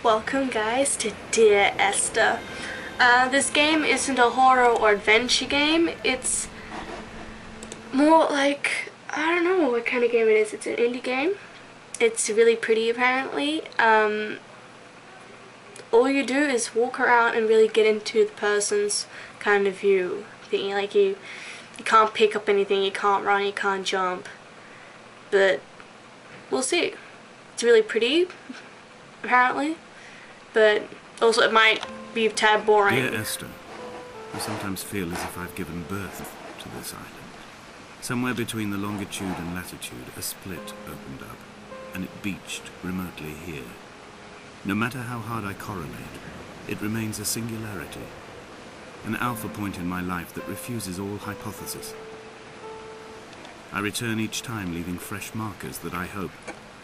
Welcome guys to Dear Esther. This game isn't a horror or adventure game. It's more like, I don't know what kind of game it is. It's an indie game. It's really pretty apparently. All you do is walk around and really get into the person's kind of view thing. Like you can't pick up anything, you can't run, you can't jump. But we'll see. It's really pretty apparently. But also it might be a tad boring. Dear Esther, I sometimes feel as if I've given birth to this island. Somewhere between the longitude and latitude, a split opened up, and it beached remotely here. No matter how hard I correlate, it remains a singularity, an alpha point in my life that refuses all hypothesis. I return each time leaving fresh markers that I hope,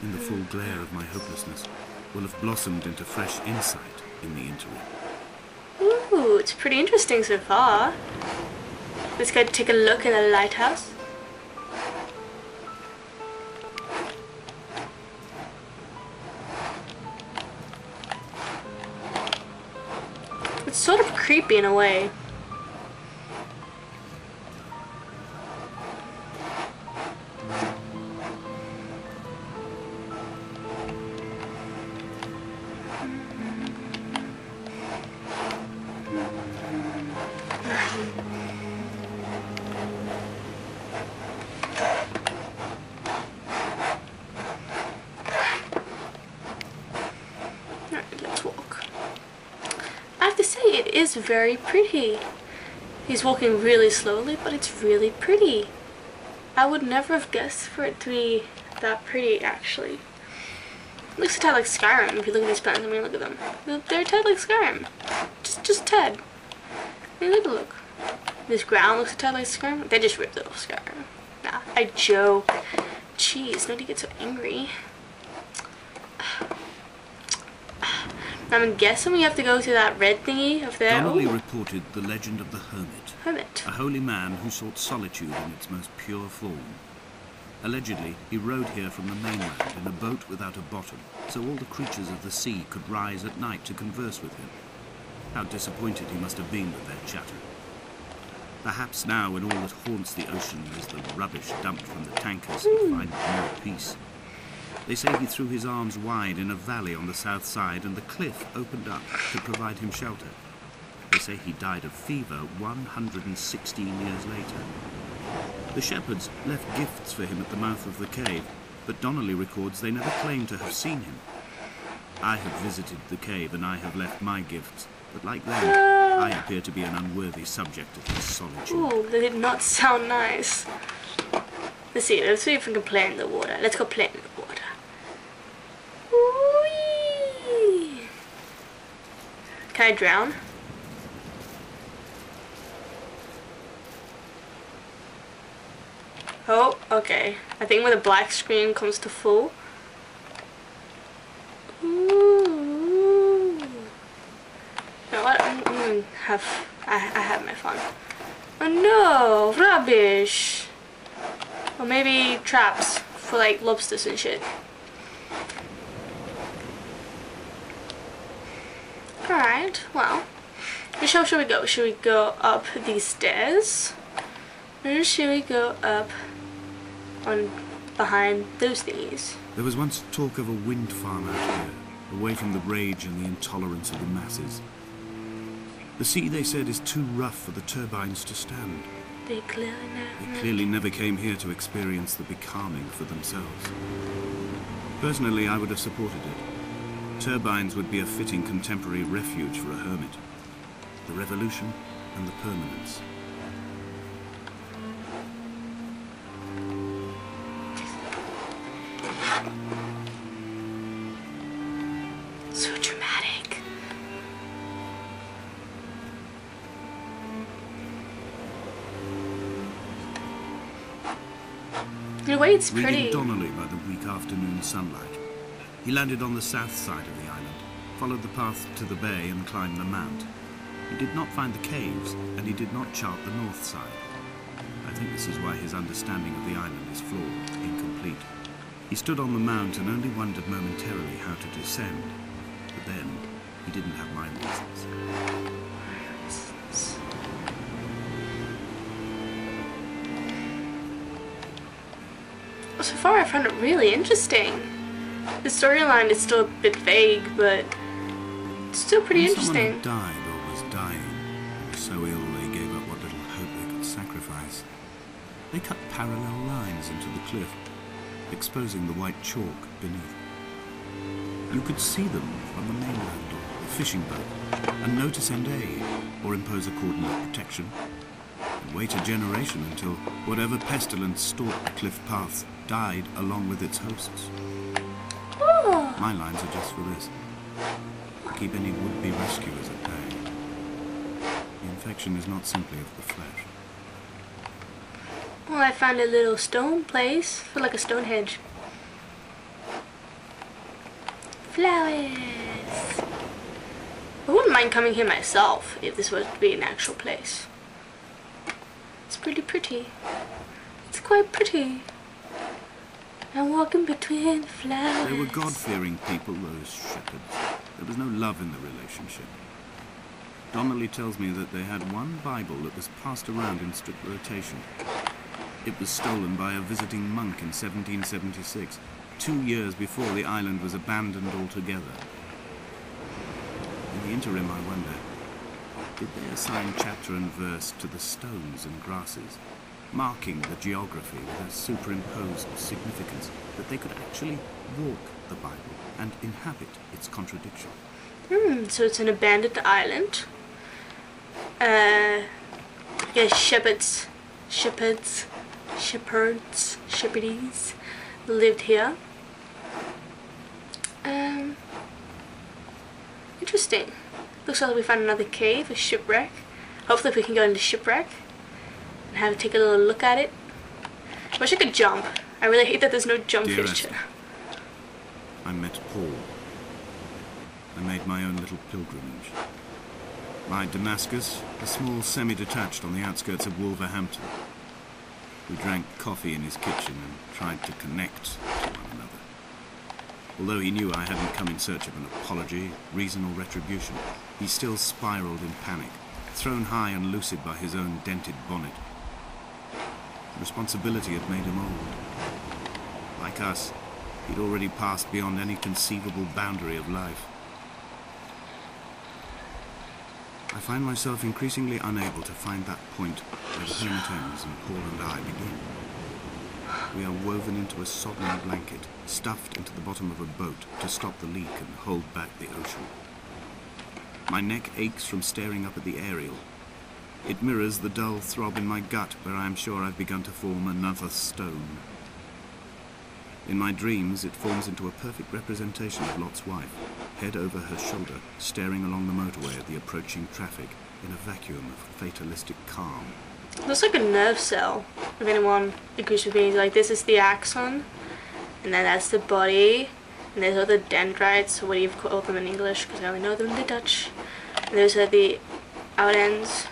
in the full glare of my hopelessness, will have blossomed into fresh insight in the interim. Ooh, it's pretty interesting so far. Let's go take a look at the lighthouse. It's sort of creepy in a way. It is very pretty. He's walking really slowly, but it's really pretty. I would never have guessed for it to be that pretty, actually. It looks a tad like Skyrim if you look at these plants. I mean, look at them. They're a tad like Skyrim. Just tad. I mean, look. This ground looks a tad like Skyrim. They just ripped it off Skyrim. Nah, I joke. Jeez, nobody gets so angry. I'm guessing we have to go to that red thingy up there. Donnelly reported the legend of the Hermit. Hermit. A holy man who sought solitude in its most pure form. Allegedly, he rode here from the mainland in a boat without a bottom, so all the creatures of the sea could rise at night to converse with him. How disappointed he must have been with their chatter. Perhaps now, when all that haunts the ocean is the rubbish dumped from the tankers, he'll find more peace. They say he threw his arms wide in a valley on the south side and the cliff opened up to provide him shelter. They say he died of fever 116 years later. The shepherds left gifts for him at the mouth of the cave, but Donnelly records they never claimed to have seen him. I have visited the cave and I have left my gifts, but like them, I appear to be an unworthy subject of his solitude. Ooh, that did not sound nice. Let's see if we can play in the water. Let's go play in the water. Whee! Can I drown? Oh, okay. I think when the black screen comes to full. Ooh. You know what? I'm gonna have. I have my fun. Oh no! Rubbish! Or maybe traps for like lobsters and shit. Alright, well, which should we go? Should we go up these stairs? Or should we go up on behind those thingies? There was once talk of a wind farm out here, away from the rage and the intolerance of the masses. The sea, they said, is too rough for the turbines to stand. They clearly never came here to experience the becalming for themselves. Personally, I would have supported it. Turbines would be a fitting contemporary refuge for a hermit. The revolution and the permanence. So dramatic. In a way, it's pretty. Reading Donnelly by the weak afternoon sunlight. He landed on the south side of the island, followed the path to the bay and climbed the mount. He did not find the caves, and he did not chart the north side. I think this is why his understanding of the island is flawed, incomplete. He stood on the mount and only wondered momentarily how to descend. then, he didn't have my reasons. So far I found it really interesting. The storyline is still a bit vague, but it's still pretty interesting. Someone had died or was dying, and was so ill they gave up what little hope they could sacrifice. They cut parallel lines into the cliff, exposing the white chalk beneath. You could see them from the mainland or the fishing boat, and know to send aid or impose a cordon of protection, and wait a generation until whatever pestilence stalked the cliff paths died along with its hosts. Oh. My lines are just for this, to keep any would-be rescuers at bay. The infection is not simply of the flesh. Well, I found a little stone place, for like a Stonehenge. Flowers! I wouldn't mind coming here myself if this was to be an actual place. It's pretty pretty. It's quite pretty. I'm walking between the flowers. They were God-fearing people, those shepherds. There was no love in the relationship. Donnelly tells me that they had one Bible that was passed around in strict rotation. It was stolen by a visiting monk in 1776, 2 years before the island was abandoned altogether. In the interim, I wonder, did they assign chapter and verse to the stones and grasses, marking the geography with a superimposed significance that they could actually walk the Bible and inhabit its contradiction? So it's an abandoned island. Yeah, shepherds, lived here. Interesting. Looks like we found another cave, a shipwreck. Hopefully we can go into shipwreck and have to take a little look at it. I wish I could jump. I really hate that there's no jump Dear feature. Esther, I met Paul. I made my own little pilgrimage. My Damascus, a small semi-detached on the outskirts of Wolverhampton. We drank coffee in his kitchen and tried to connect to one another. Although he knew I hadn't come in search of an apology, reason or retribution, he still spiraled in panic, thrown high and lucid by his own dented bonnet. Responsibility had made him old. Like us, he'd already passed beyond any conceivable boundary of life. I find myself increasingly unable to find that point where the hermit ends and Paul and I begin. We are woven into a sodden blanket, stuffed into the bottom of a boat to stop the leak and hold back the ocean. My neck aches from staring up at the aerial. It mirrors the dull throb in my gut where I am sure I've begun to form another stone. In my dreams, it forms into a perfect representation of Lot's wife, head over her shoulder, staring along the motorway at the approaching traffic in a vacuum of fatalistic calm. Looks like a nerve cell, if anyone agrees with me. Like, this is the axon, and then that's the body, and there's other dendrites, or what do you call them in English, because I only know them in the Dutch. And those are the out ends.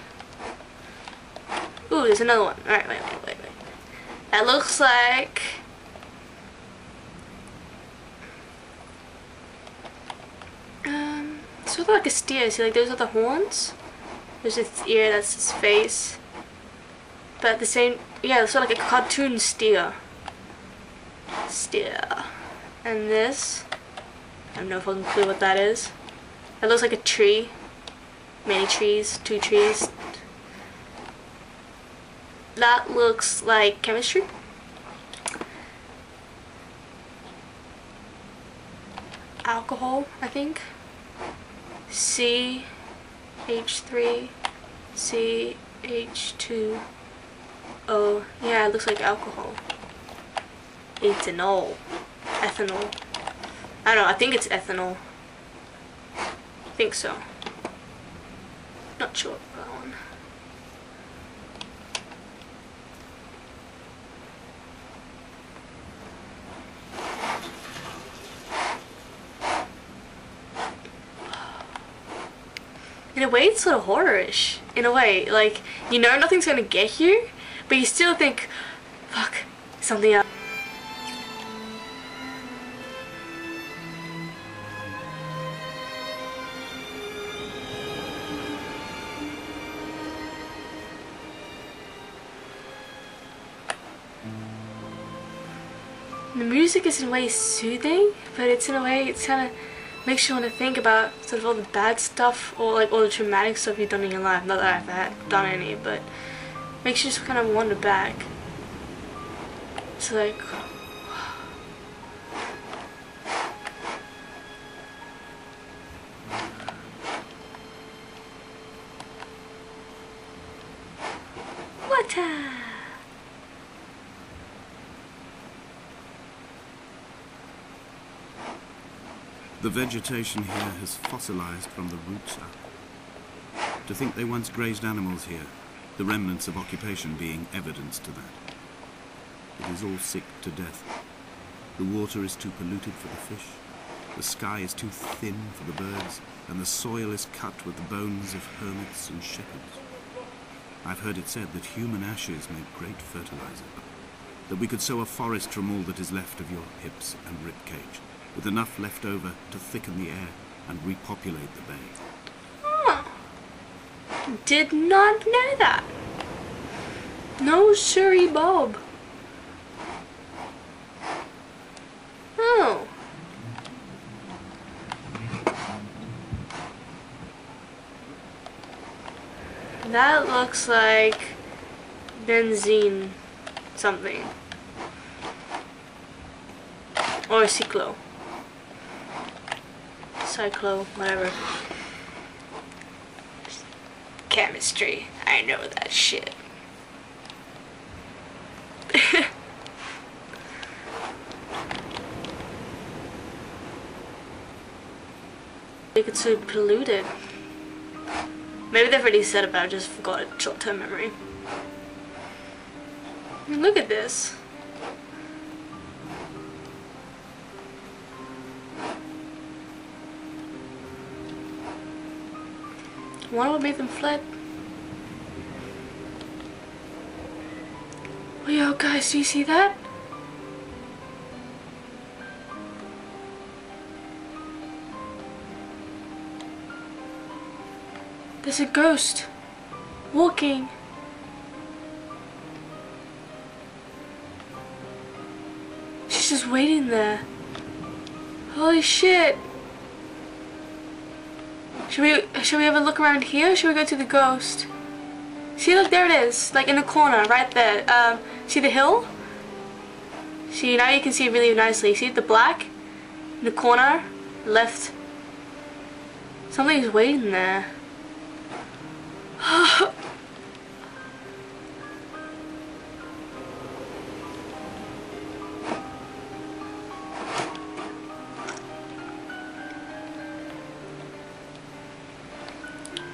Ooh, there's another one. Alright, wait. That looks like... sort of like a steer. See, like, those are the horns. There's its ear, that's its face. But the same, yeah, it's sort of like a cartoon steer. And this, I have no fucking clue what that is. It looks like a tree. Many trees, 2 trees. That looks like chemistry. Alcohol, I think. CH3, CH2. Oh, yeah, it looks like alcohol. Ethanol. Ethanol. I don't know, I think it's ethanol. I think so. Not sure about that one. In a way, it's sort of horror-ish. In a way, like, you know nothing's gonna get you, but you still think, fuck, something else. the music is in a way soothing, but it's in a way it's kind of makes you want to think about sort of all the bad stuff or like all the traumatic stuff you've done in your life. Not that I've done any, but makes you just kind of wander back. It's like water. The vegetation here has fossilized from the roots up. To think they once grazed animals here, the remnants of occupation being evidence to that. It is all sick to death. The water is too polluted for the fish, the sky is too thin for the birds, and the soil is cut with the bones of hermits and shepherds. I've heard it said that human ashes make great fertilizer, that we could sow a forest from all that is left of your hips and ribcage, with enough left over to thicken the air and repopulate the bay. Oh, did not know that. No siree Bob. Oh. That looks like benzene something. Or cyclo. Cyclo, whatever. Chemistry. I know that shit. It's so polluted. Maybe they've already said it, but I just forgot it. Short-term memory. I mean, look at this. I wonder what made them fled. Oh, yo, guys, do you see that? There's a ghost walking. She's just waiting there. Holy shit. Should we have a look around here, or should we go to the ghost? See, look, there it is, like in the corner, right there. See the hill? See, now you can see it really nicely. See the black? In the corner? Left. Somebody's waiting there.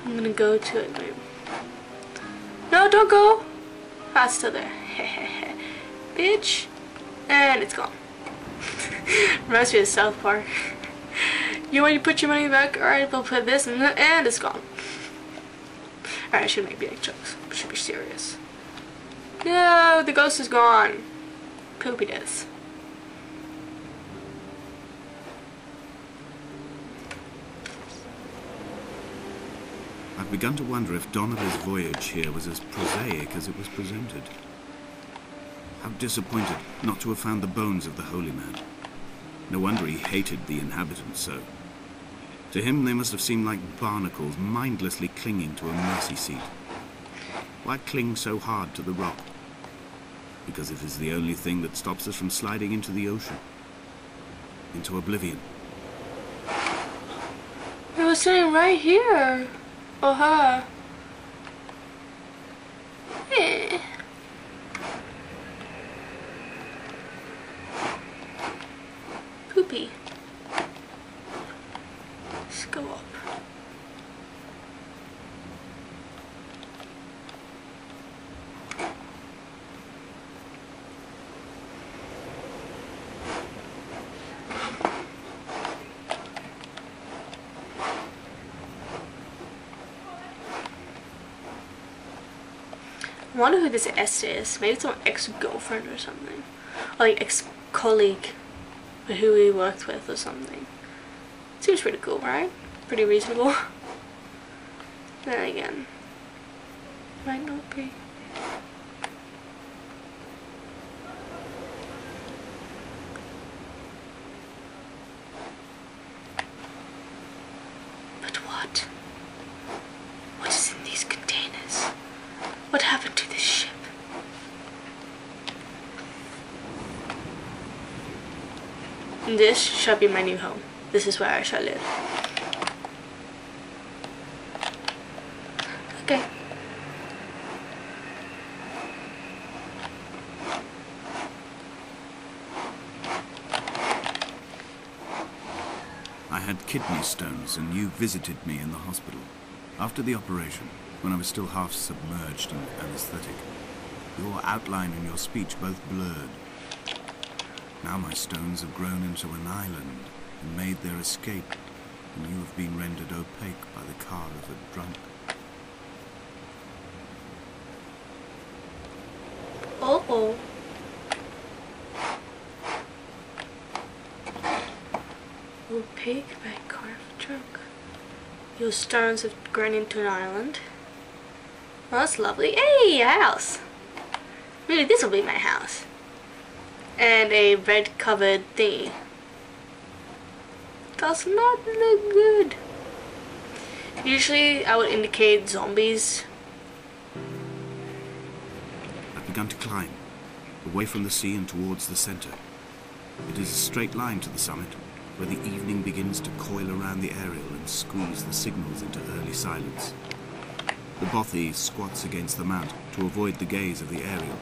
I'm gonna go to it. Wait. No, don't go! Ah, it's still there. Bitch. And it's gone. Reminds me of South Park. You want to put your money back? Alright, we'll put this and it's gone. Alright, I should make big jokes. I should be serious. No, the ghost is gone. Poopy death. I've begun to wonder if Donnelly's voyage here was as prosaic as it was presented. How disappointed not to have found the bones of the holy man. No wonder he hated the inhabitants so. To him they must have seemed like barnacles mindlessly clinging to a mercy seat. Why cling so hard to the rock? Because it is the only thing that stops us from sliding into the ocean. Into oblivion. It was sitting right here. Oh, her. Eh. Poopy. Let's go up. I wonder who this Esther is. Maybe it's some ex-girlfriend or something. Or like ex-colleague who he worked with or something. Seems pretty cool, right? Pretty reasonable. Then again, might not be. What? What is in these containers? What happened to this ship? This shall be my new home. This is where I shall live. Okay. I had kidney stones, and you visited me in the hospital. After the operation, when I was still half submerged in anesthetic, your outline and your speech both blurred. Now my stones have grown into an island and made their escape, and you have been rendered opaque by the car of a drunk. Uh-oh. Opaque by a car of a drunk. Your stones have grown into an island. Well, that's lovely. Hey, a house! Maybe this will be my house. And a red covered thingy. Does not look good. Usually I would indicate zombies. I've begun to climb, away from the sea and towards the center. It is a straight line to the summit, where the evening begins to coil around the aerial and squeeze the signals into early silence. The bothy squats against the mount to avoid the gaze of the aerial.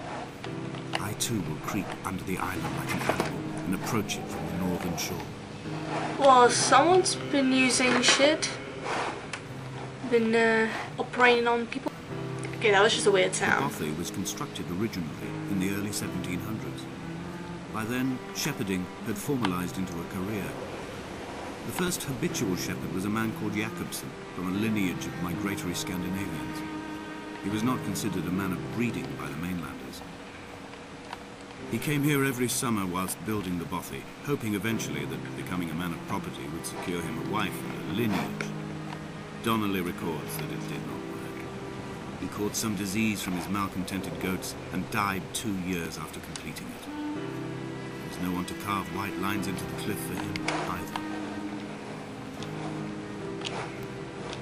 I too will creep under the island like an animal and approach it from the northern shore. Well, someone's been using shit. Been operating on people. Okay, that was just a weird The sound. bothy was constructed originally in the early 1700s. By then, shepherding had formalized into a career. The first habitual shepherd was a man called Jacobsen, from a lineage of migratory Scandinavians. He was not considered a man of breeding by the mainlanders. He came here every summer whilst building the bothy, hoping eventually that becoming a man of property would secure him a wife and a lineage. Donnelly records that it did not work. He caught some disease from his malcontented goats and died 2 years after completing it. There was no one to carve white lines into the cliff for him either.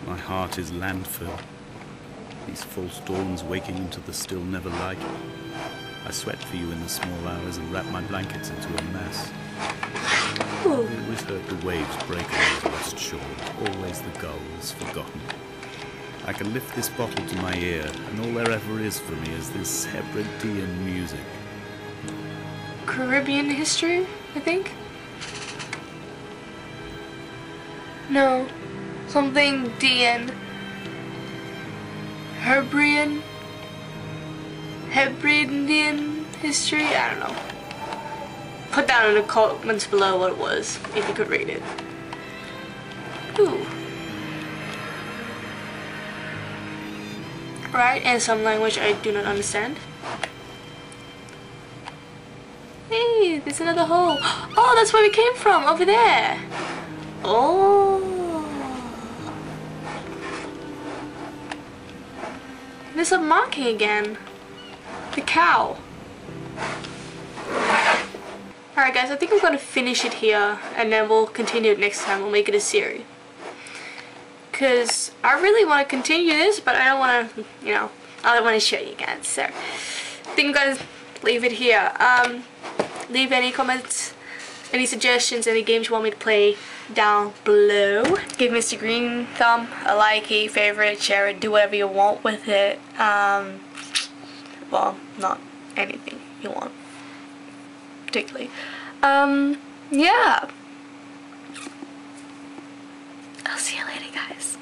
My heart is landfill. These false dawns waking into the still never light. I sweat for you in the small hours and wrap my blankets into a mess. I always heard the waves break on these lost shores, always the gulls forgotten. I can lift this bottle to my ear, and all there ever is for me is this Hebridean music. Caribbean history, I think? No. Something Dean. Hebridean history? I don't know. Put down in the comments below what it was, if you could read it. Ooh. Right, in some language I do not understand. Hey, there's another hole. Oh, that's where we came from, over there. Oh. There's a marking again. The cow. Alright guys, I think I'm gonna finish it here and then we'll continue it next time. We'll make it a series. Because I really want to continue this, but I don't want to, you know, I don't want to show you guys. So, I think I'm gonna leave it here. Leave any comments, any suggestions, any games you want me to play down below. Give Mr. Green Thumb a like, a favorite, share it, do whatever you want with it. Well, not anything you want particularly. Yeah. I'll see you later, guys.